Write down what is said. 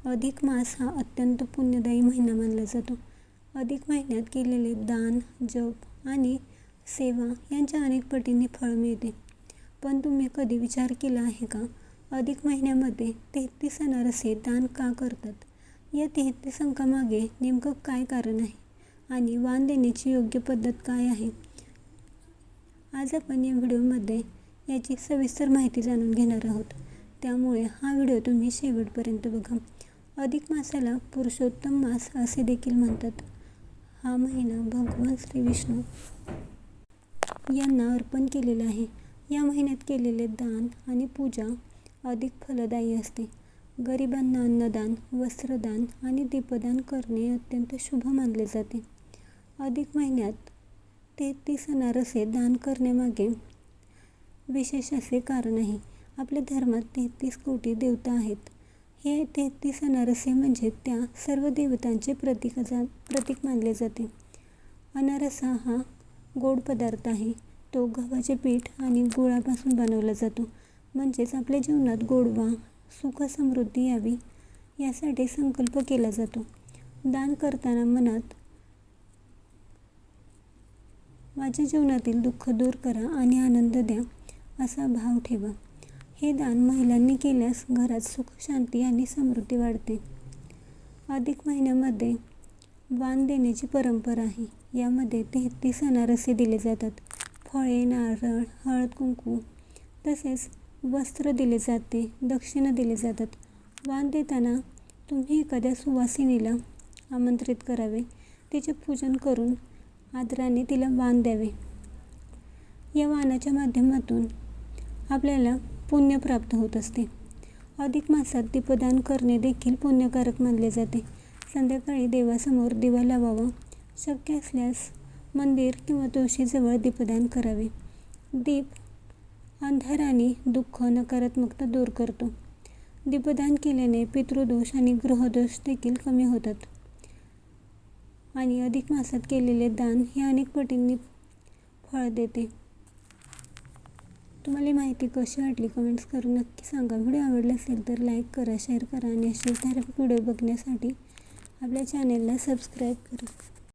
अधिक मास हा अत्यंत पुण्यदायी महिना मानला जातो. अधिक महिन्यात केलेले दान, जप आणि सेवा यांच्या अनेक पटींनी फळ मिळते. पण तुम्ही कधी विचार केला आहे का, अधिक महिन्यामध्ये 33 अनारसे दान का करतात? या 33 अंकामागे नेमकं काय कारण आहे आणि वाण देण्याची योग्य पद्धत काय आहे? आज आपण या व्हिडिओमध्ये याची सविस्तर माहिती जाणून घेणार आहोत. त्यामुळे हा व्हिडिओ तुम्ही शेवटपर्यंत बघा. अधिक मासाला पुरुषोत्तम मास असे देखील म्हणतात. हा महिना भगवान श्री विष्णू यांना अर्पण केलेला आहे. या महिन्यात केलेले दान आणि पूजा अधिक फलदायी असते. गरिबांना अन्नदान, वस्त्रदान आणि दीपदान करणे अत्यंत शुभ मानले जाते. अधिक महिन्यात 33 अनारसे दान करण्यामागे विशेष असे कारण आहे. आपल्या धर्मात 33 कोटी देवता आहेत. हे 33 अनारसे म्हणजे त्या सर्व देवतांचे प्रतीक मानले जाते. अनारसा हा गोड पदार्थ आहे. तो गव्हाचे पीठ आणि गुळापासून बनवला जातो. म्हणजेच आपल्या जीवनात गोडवा, सुख, समृद्धी यावी यासाठी संकल्प केला जातो. दान करताना मनात माझ्या जीवनातील दुःख दूर करा आणि आनंद द्या असा भाव ठेवा. हे दान महिलांनी केल्यास घरात सुख, शांती आणि समृद्धी वाढते. अधिक महिन्यामध्ये वाण देण्याची परंपरा आहे. यामध्ये 33 अनारसे दिले जातात. फळे, नारळ, हळद, कुंकू तसेच वस्त्र दिले जाते, दक्षिणा दिले जातात. वाण देताना तुम्ही एखाद्या सुवासिनीला आमंत्रित करावे. तिचे पूजन करून आदराने तिला वाण द्यावे. या वाणाच्या माध्यमातून आपल्याला पुण्य प्राप्त होत असते. अधिक मासात दीपदान करणे देखील पुण्यकारक मानले जाते. संध्याकाळी देवासमोर दिवा लावावा. शक्य असल्यास मंदिर किंवा तुळशीजवळ दीपदान करावे. दीप अंधार आणि दुःख, नकारात्मकता दूर करतो. दीपदान केल्याने पितृदोष आणि ग्रहदोष देखील कमी होतात. आणि अधिक मासात केलेले दान हे अनेक पटींनी फळ देते. तुम्हाला ही माहिती कशी वाटली कमेंट्स करून नक्की सांगा. व्हिडिओ आवडला असेल तर लाईक करा, शेअर करा आणि असेच धार्मिक व्हिडिओ बघण्यासाठी आपल्या चॅनेलला सबस्क्राईब करा.